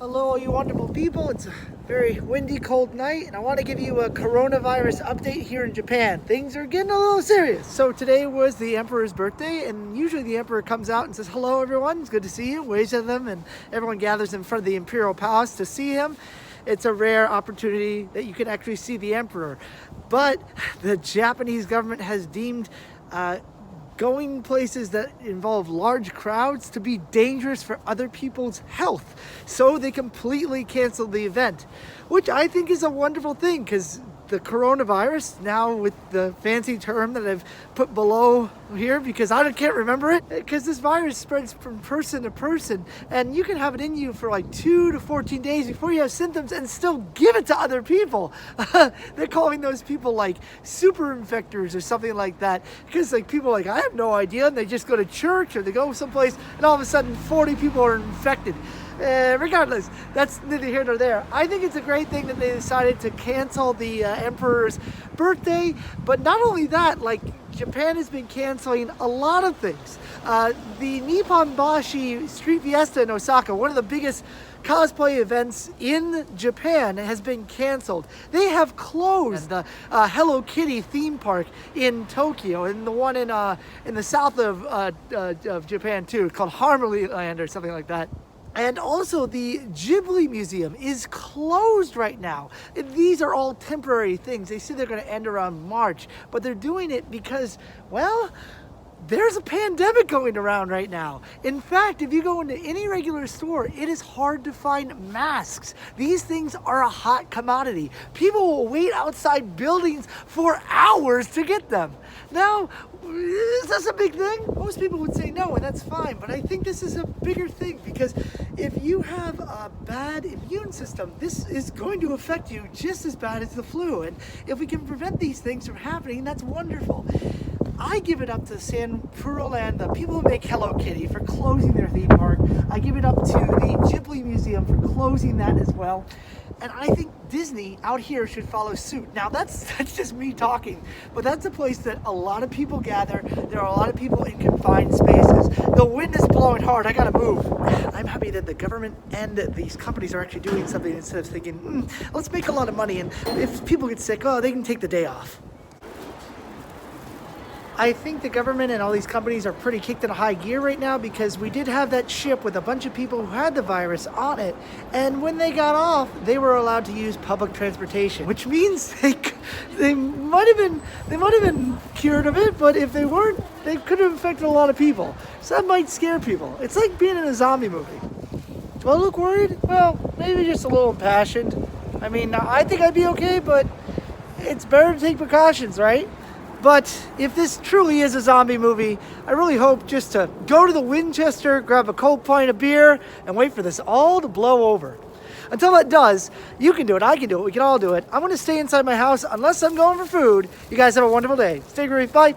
Hello, you wonderful people. It's a very windy, cold night, and I want to give you a coronavirus update here in Japan. Things are getting a little serious. So today was the Emperor's birthday, and usually the Emperor comes out and says, "Hello, everyone. It's good to see you," waves at them, and everyone gathers in front of the Imperial Palace to see him. It's a rare opportunity that you can actually see the Emperor. But the Japanese government has deemed going places that involve large crowds to be dangerous for other people's health. So they completely canceled the event, which I think is a wonderful thing, because the coronavirus, now with the fancy term that I've put below here because I can't remember it, because this virus spreads from person to person, and you can have it in you for like 2 to 14 days before you have symptoms and still give it to other people. They're calling those people like super infectors or something like that, because like people are like, I have no idea, and they just go to church or they go someplace and all of a sudden 40 people are infected. Regardless, that's neither here nor there. I think it's a great thing that they decided to cancel the Emperor's birthday, but not only that, like Japan has been canceling a lot of things. The Nipponbashi Street Fiesta in Osaka, one of the biggest cosplay events in Japan, has been canceled. They have closed the Hello Kitty theme park in Tokyo, and the one in the south of Japan too, called Harmony Land or something like that. And also the Ghibli Museum is closed right now. These are all temporary things. They say they're going to end around March, but they're doing it because, well, there's a pandemic going around right now. In fact, if you go into any regular store, it is hard to find masks. These things are a hot commodity. People will wait outside buildings for hours to get them. Now, is this a big thing? Most people would say no, and that's fine, but I think this is a bigger thing, because if you have a bad immune system, this is going to affect you just as bad as the flu, and if we can prevent these things from happening, that's wonderful. I give it up to Sanrio Puroland, the people who make Hello Kitty, for closing their theme park. I give it up to the Ghibli Museum for closing that as well. And I think Disney out here should follow suit. Now that's just me talking, but that's a place that a lot of people gather. There are a lot of people in confined spaces. The wind is blowing hard, I gotta move. I'm happy that the government and these companies are actually doing something instead of thinking, let's make a lot of money, and if people get sick, oh, they can take the day off. I think the government and all these companies are pretty kicked into high gear right now, because we did have that ship with a bunch of people who had the virus on it, and when they got off, they were allowed to use public transportation, which means they might have been cured of it, but if they weren't, they could have infected a lot of people. So that might scare people. It's like being in a zombie movie. Do I look worried? Well, maybe just a little impassioned. I mean, I think I'd be okay, but it's better to take precautions, right? But if this truly is a zombie movie, I really hope just to go to the Winchester, grab a cold pint of beer, and wait for this all to blow over. Until that does, you can do it, I can do it, we can all do it. I'm going to stay inside my house unless I'm going for food. You guys have a wonderful day. Stay groovy, bye.